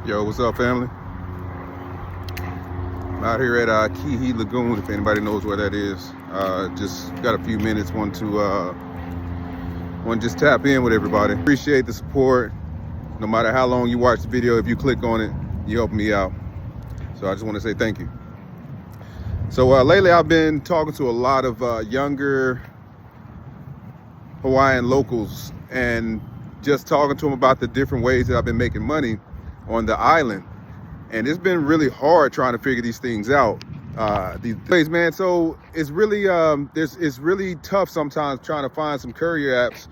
Yo, what's up, family? I'm out here at Keehee Lagoon, if anybody knows where that is. Just got a few minutes, want to just tap in with everybody. Appreciate the support. No matter how long you watch the video, if you click on it, you help me out. So I just want to say thank you. So lately I've been talking to a lot of younger Hawaiian locals and just talking to them about the different ways that I've been making money on the island. And it's been really hard trying to figure these things out these days, man. So it's really it's really tough sometimes trying to find some courier apps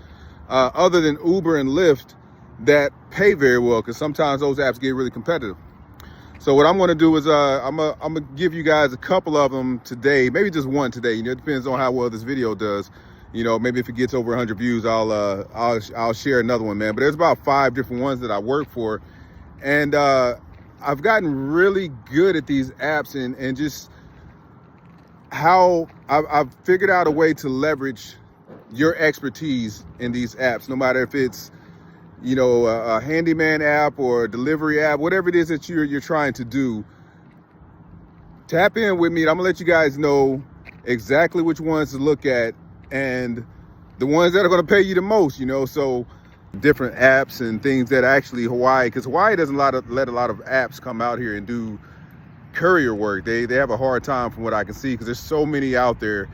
other than Uber and Lyft that pay very well, because sometimes those apps get really competitive. So what I'm going to do is I'm gonna give you guys a couple of them today, maybe just one today. You know, it depends on how well this video does. You know, maybe if it gets over 100 views, I'll share another one, man. But there's about 5 different ones that I work for, and I've gotten really good at these apps and just how I've figured out a way to leverage your expertise in these apps, no matter if it's, you know, a handyman app or a delivery app, whatever it is that you're trying to do. Tap in with me, and I'm gonna let you guys know exactly which ones to look at and the ones that are gonna pay you the most, you know. So different apps and things that actually Hawaii, because Hawaii doesn't let a lot of apps come out here and do courier work. They have a hard time from what I can see, because there's so many out there.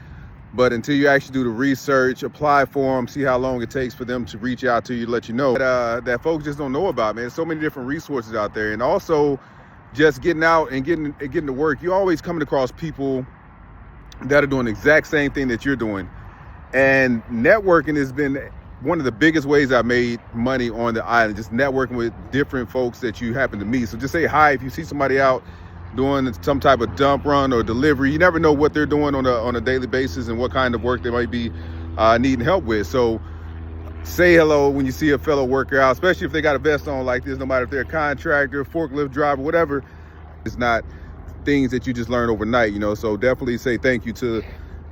But until you actually do the research, apply for them, see how long it takes for them to reach out to you, let you know that folks just don't know about, man. There's so many different resources out there. And also just getting out and getting to work, you're always coming across people that are doing the exact same thing that you're doing. And networking has been one of the biggest ways I made money on the island, just networking with different folks that you happen to meet. So just say hi if you see somebody out doing some type of dump run or delivery. You never know what they're doing on a daily basis and what kind of work they might be needing help with. So say hello when you see a fellow worker out, especially if they got a vest on like this, no matter if they're a contractor, forklift driver, whatever. It's not things that you just learn overnight, you know. So definitely say thank you to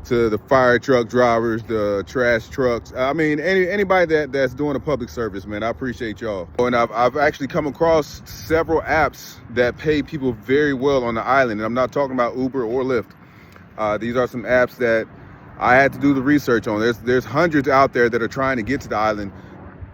the fire truck drivers, the trash trucks. I mean, anybody that's doing a public service, man. I appreciate y'all. And I've actually come across several apps that pay people very well on the island. And I'm not talking about Uber or Lyft. These are some apps that I had to do the research on. There's hundreds out there that are trying to get to the island.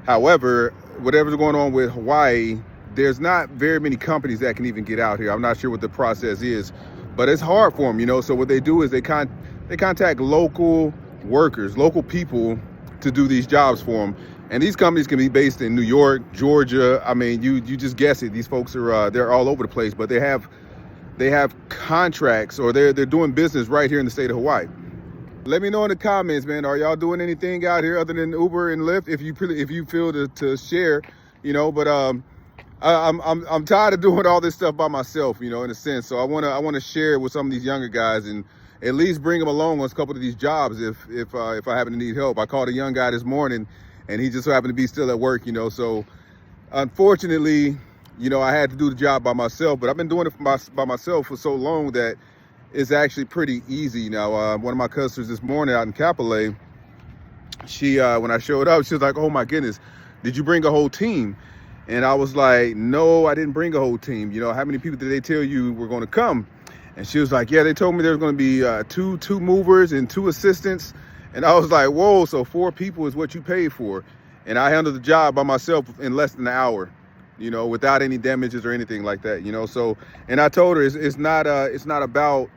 However, whatever's going on with Hawaii, there's not very many companies that can even get out here. I'm not sure what the process is, but it's hard for them, you know. So what they do is they contact local workers, local people to do these jobs for them. And these companies can be based in New York, Georgia. I mean, you just guess it. These folks are they're all over the place, but they have contracts, or they're doing business right here in the state of Hawaii. Let me know in the comments, man. Are y'all doing anything out here other than Uber and Lyft? If you feel to share, you know. But I'm tired of doing all this stuff by myself, you know, in a sense. So I wanna share it with some of these younger guys and at least bring them along on a couple of these jobs if I happen to need help. I called a young guy this morning, and he just so happened to be still at work, you know. So unfortunately, you know, I had to do the job by myself, but I've been doing it by myself for so long that it's actually pretty easy now. One of my customers this morning out in Kapolei, she when I showed up, she was like, "Oh my goodness, did you bring a whole team?" And I was like, "No, I didn't bring a whole team. You know, how many people did they tell you were going to come?" And she was like, "Yeah, they told me there's going to be two movers and 2 assistants." And I was like, "Whoa, so 4 people is what you paid for?" And I handled the job by myself in less than an hour, you know, without any damages or anything like that, you know. So, and I told her it's not about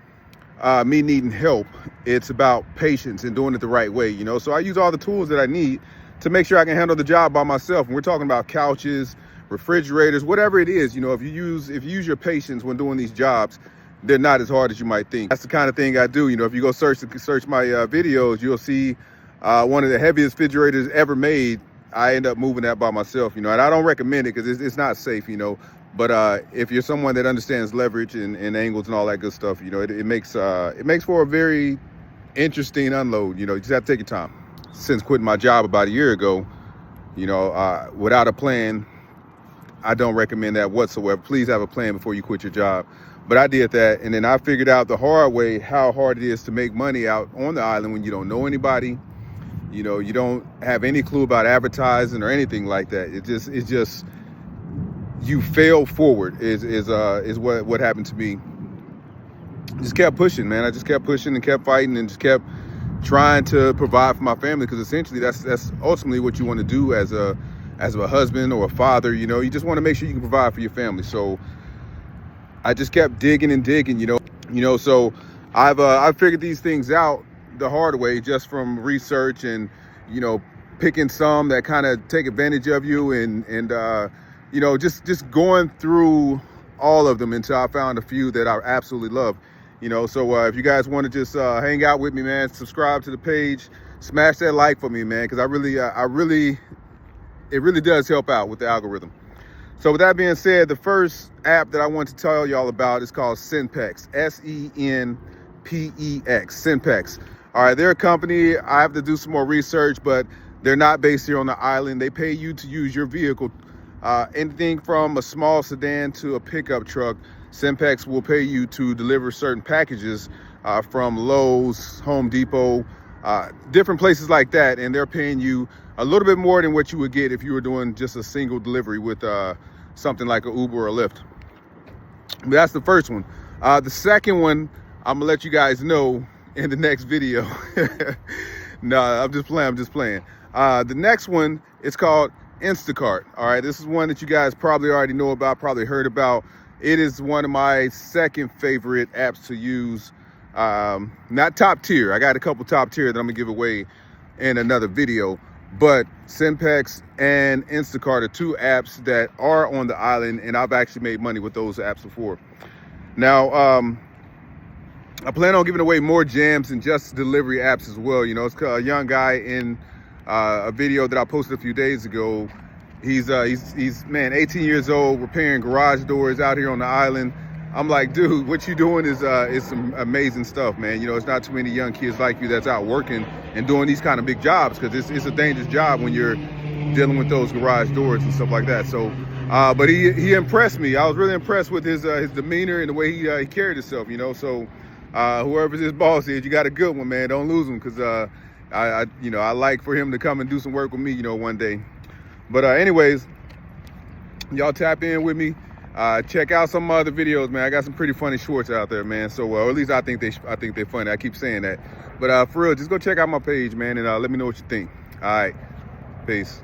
me needing help. It's about patience and doing it the right way, you know. So I use all the tools that I need to make sure I can handle the job by myself. And we're talking about couches, refrigerators, whatever it is, you know. If you use your patience when doing these jobs, they're not as hard as you might think. That's the kind of thing I do. You know, if you go search my videos, you'll see one of the heaviest refrigerators ever made. I end up moving that by myself, you know, and I don't recommend it because it's not safe, you know. But if you're someone that understands leverage and angles and all that good stuff, you know, it makes for a very interesting unload. You know, you just have to take your time. Since quitting my job about a year ago, you know, without a plan, I don't recommend that whatsoever. Please have a plan before you quit your job. But I did that, and then I figured out the hard way how hard it is to make money out on the island when you don't know anybody. You know, you don't have any clue about advertising or anything like that. It's just you fail forward is what happened to me. Just kept pushing, man. I just kept pushing and kept fighting and just kept trying to provide for my family, because essentially that's ultimately what you want to do as a husband or a father. You know, you just want to make sure you can provide for your family. So I just kept digging and digging, so I've figured these things out the hard way, just from research and, picking some that kind of take advantage of you and just going through all of them until I found a few that I absolutely love. So if you guys want to just hang out with me, man, subscribe to the page, smash that like for me, man, because it really does help out with the algorithm. So with that being said, the first app that I want to tell y'all about is called Senpex, Senpex, Senpex. All right, they're a company. I have to do some more research, but they're not based here on the island. They pay you to use your vehicle. Anything from a small sedan to a pickup truck, Senpex will pay you to deliver certain packages from Lowe's, Home Depot, different places like that. And they're paying you a little bit more than what you would get if you were doing just a single delivery with something like an Uber or Lyft. But that's the first one. The second one, I'm gonna let you guys know in the next video. No, I'm just playing. The next one is called Instacart. All right, this is one that you guys probably already know about, probably heard about. It is one of my second favorite apps to use. Not top tier. I got a couple top tier that I'm gonna give away in another video. But Senpex and Instacart are two apps that are on the island, and I've actually made money with those apps before. Now, I plan on giving away more gems and just delivery apps as well. It's a young guy in a video that I posted a few days ago. He's 18 years old, repairing garage doors out here on the island. I'm like, dude, what you doing is some amazing stuff, man. It's not too many young kids like you that's out working and doing these kind of big jobs, because it's a dangerous job when you're dealing with those garage doors and stuff like that. So, but he impressed me. I was really impressed with his demeanor and the way he carried himself. So, whoever his boss is, you got a good one, man. Don't lose him, because I like for him to come and do some work with me, one day. But anyways, y'all tap in with me. Check out some other videos, man. I got some pretty funny shorts out there, man. So, or at least I think they're funny. I keep saying that. But for real, just go check out my page, man, and let me know what you think. All right, peace.